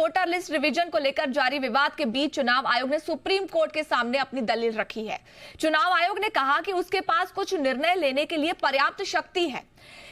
Voter list revision को लेकर जारी विवाद के बीच चुनाव आयोग ने सुप्रीम कोर्ट के सामने अपनी दलील रखी है। चुनाव आयोग ने कहा कि उसके पास कुछ निर्णय लेने के लिए पर्याप्त शक्ति है।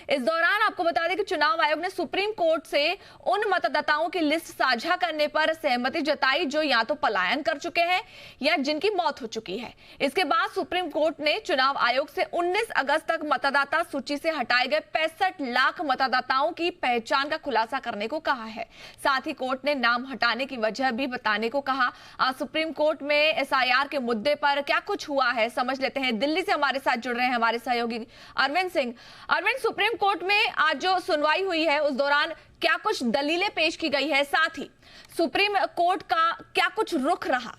इस दौरान आपको बता दें कि चुनाव आयोग ने सुप्रीम कोर्ट से उन मतदाताओं की लिस्ट साझा करने पर सहमति जताई जो या तो पलायन कर चुके हैं या जिनकी मौत हो चुकी है। इसके बाद सुप्रीम कोर्ट ने चुनाव आयोग से 19 अगस्त तक मतदाता सूची से हटाए गए 65 लाख मतदाताओं की पहचान का खुलासा करने को कहा है। साथ ही कोर्ट ने नाम हटाने की वजह भी बताने को कहा। आज सुप्रीम कोर्ट में एसआईआर के मुद्दे पर क्या कुछ हुआ है समझ लेते हैं। दिल्ली से हमारे साथ जुड़ रहे हैं हमारे सहयोगी अरविंद सिंह। अरविंद, सुप्रीम कोर्ट में आज जो सुनवाई हुई है उस दौरान क्या कुछ दलीलें पेश की गई है, साथ ही सुप्रीम कोर्ट का क्या कुछ रुख रहा?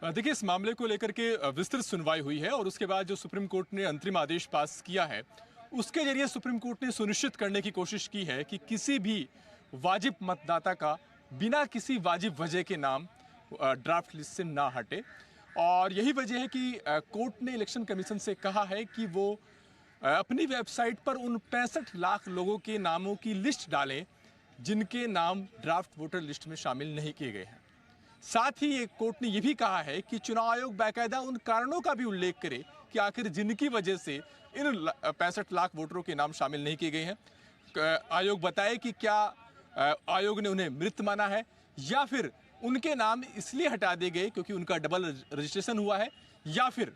देखिए, इस मामले को लेकर के विस्तृत सुनवाई हुई है और उसके बाद जो सुप्रीम कोर्ट ने अंतरिम आदेश पास किया है उसके जरिए सुप्रीम कोर्ट ने सुनिश्चित करने की कोशिश की है कि किसी भी वाजिब मतदाता का बिना किसी वाजिब वजह के नाम ड्राफ्ट लिस्ट से ना हटे। और यही वजह है कि कोर्ट ने इलेक्शन कमीशन से कहा है कि वो अपनी वेबसाइट पर उन 65 लाख लोगों के नामों की लिस्ट डालें जिनके नाम ड्राफ्ट वोटर लिस्ट में शामिल नहीं किए गए हैं। साथ ही कोर्ट ने यह भी कहा है कि चुनाव आयोग बाकायदा उन कारणों का भी उल्लेख करे कि आखिर जिनकी वजह से इन 65 लाख वोटरों के नाम शामिल नहीं किए गए हैं। आयोग बताए कि क्या आयोग ने उन्हें मृत माना है या फिर उनके नाम इसलिए हटा दिए गए क्योंकि उनका डबल रजिस्ट्रेशन हुआ है या फिर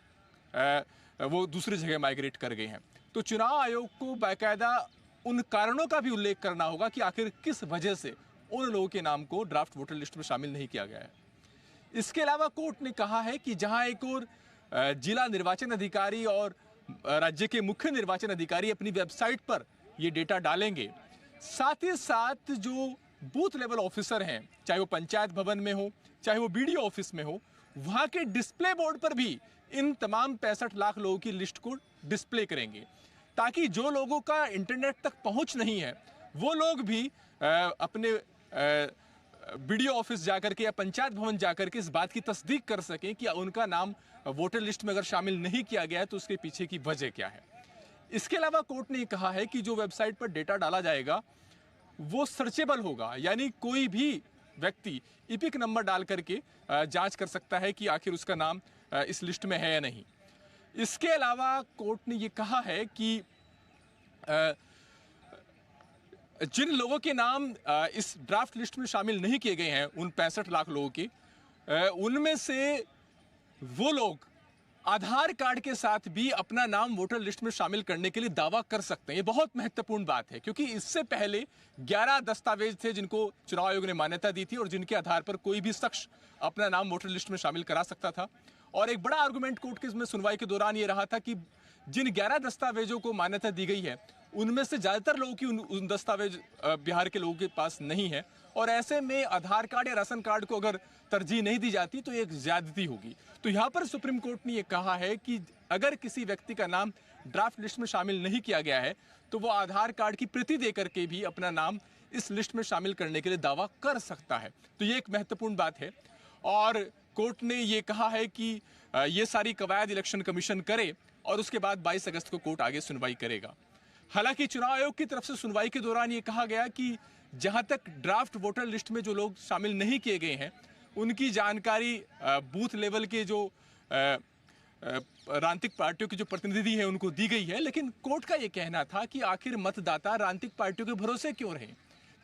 वो दूसरी जगह माइग्रेट कर गए हैं। तो चुनाव आयोग को बाकायदा उन कारणों का भी उल्लेख करना होगा कि आखिर किस वजह से उन लोगों के नाम को ड्राफ्ट वोटर लिस्ट में शामिल नहीं किया गया है। इसके अलावा कोर्ट ने कहा है कि जहां एक और जिला निर्वाचन अधिकारी और राज्य के मुख्य निर्वाचन अधिकारी अपनी वेबसाइट पर ये डेटा डालेंगे, साथ ही साथ जो बूथ लेवल ऑफिसर हैं, चाहे वो पंचायत भवन में हो चाहे वो बीडीओ ऑफिस में हो, वहां के डिस्प्ले बोर्ड पर भी इन तमाम 65 लाख लोगों की लिस्ट को डिस्प्ले करेंगे ताकि जो लोगों का इंटरनेट तक पहुंच नहीं है वो लोग भी अपने बीडीओ ऑफिस जाकर के या पंचायत भवन जाकर के इस बात की तस्दीक कर सकें कि उनका नाम वोटर लिस्ट में अगर शामिल नहीं किया गया है तो उसके पीछे की वजह क्या है। इसके अलावा कोर्ट ने कहा है कि जो वेबसाइट पर डेटा डाला जाएगा वो सर्चेबल होगा, यानी कोई भी व्यक्ति इपिक नंबर डाल करके जांच कर सकता है कि आखिर उसका नाम इस लिस्ट में है या नहीं। इसके अलावा कोर्ट ने ये कहा है कि जिन लोगों के नाम इस ड्राफ्ट लिस्ट में शामिल नहीं किए गए हैं, उन 65 लाख लोगों के, उनमें से वो लोग आधार कार्ड के साथ भी अपना नाम वोटर लिस्ट में शामिल करने के लिए दावा कर सकते हैं। ये बहुत महत्वपूर्ण बात है क्योंकि इससे पहले 11 दस्तावेज थे जिनको चुनाव आयोग ने मान्यता दी थी और जिनके आधार पर कोई भी शख्स अपना नाम वोटर लिस्ट में शामिल करा सकता था। और एक बड़ा आर्गुमेंट कोर्ट के इसमें सुनवाई के दौरान ये रहा था कि जिन 11 दस्तावेजों को मान्यता दी गई है उनमें से ज्यादातर लोगों की उन दस्तावेज बिहार के लोगों के पास नहीं है और ऐसे में आधार कार्ड या राशन कार्ड को अगर तरजीह नहीं दी जाती तो एक ज्यादती होगी। तो यहाँ पर सुप्रीम कोर्ट ने यह कहा है कि अगर किसी व्यक्ति का नाम ड्राफ्ट लिस्ट में शामिल नहीं किया गया है तो वो आधार कार्ड की प्रति देकर के भी अपना नाम इस लिस्ट में शामिल करने के लिए दावा कर सकता है। तो ये एक महत्वपूर्ण बात है और कोर्ट ने ये कहा है कि ये सारी कवायद इलेक्शन कमीशन करे और उसके बाद 22 अगस्त को कोर्ट आगे सुनवाई करेगा। हालांकि चुनाव आयोग की तरफ से सुनवाई के दौरान ये कहा गया कि जहां तक ड्राफ्ट वोटर लिस्ट में जो लोग शामिल नहीं किए गए हैं उनकी जानकारी बूथ लेवल के जो राजनीतिक पार्टियों के जो प्रतिनिधि हैं उनको दी गई है, लेकिन कोर्ट का ये कहना था कि आखिर मतदाता राजनीतिक पार्टियों के भरोसे क्यों रहे?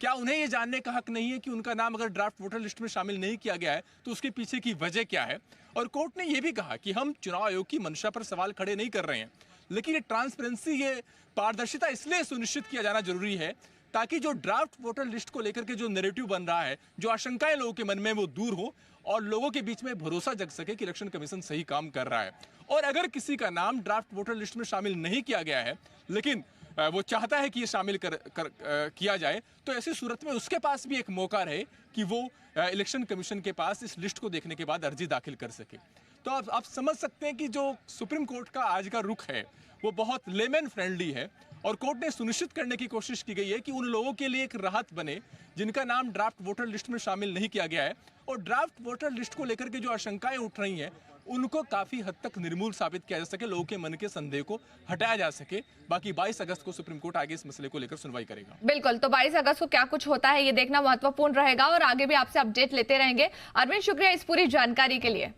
क्या उन्हें ये जानने का हक नहीं है कि उनका नाम अगर ड्राफ्ट वोटर लिस्ट में शामिल नहीं किया गया है तो उसके पीछे की वजह क्या है? और कोर्ट ने यह भी कहा कि हम चुनाव आयोग की मंशा पर सवाल खड़े नहीं कर रहे हैं, लेकिन ये ट्रांसपेरेंसी, ये पारदर्शिता इसलिए सुनिश्चित किया जाना जरूरी है ताकि जो ड्राफ्ट वोटर लिस्ट को लेकर के जो नैरेटिव बन रहा है, जो आशंकाएं लोगों के मन में, वो दूर हो और लोगों के बीच में भरोसा जग सके कि इलेक्शन कमीशन सही काम कर रहा है। और अगर किसी का नाम ड्राफ्ट वोटर लिस्ट में शामिल नहीं किया गया है लेकिन वो चाहता है कि ये शामिल किया जाए तो ऐसी सूरत में उसके पास भी एक मौका रहे कि वो इलेक्शन कमीशन के पास इस लिस्ट को देखने के बाद अर्जी दाखिल कर सके। तो आप समझ सकते हैं कि जो सुप्रीम कोर्ट का आज का रुख है वो बहुत लेमन फ्रेंडली है और कोर्ट ने सुनिश्चित करने की कोशिश की गई है कि उन लोगों के लिए एक राहत बने जिनका नाम ड्राफ्ट वोटर लिस्ट में शामिल नहीं किया गया है। और ड्राफ्ट वोटर लिस्ट को लेकर के जो आशंकाएं उठ रही हैं उनको काफी हद तक निर्मूल साबित किया जा सके, लोगों के मन के संदेह को हटाया जा सके। बाकी 22 अगस्त को सुप्रीम कोर्ट आगे इस मसले को लेकर सुनवाई करेगा। बिल्कुल, तो 22 अगस्त को क्या कुछ होता है ये देखना महत्वपूर्ण रहेगा और आगे भी आपसे अपडेट लेते रहेंगे। अरविंद, शुक्रिया इस पूरी जानकारी के लिए।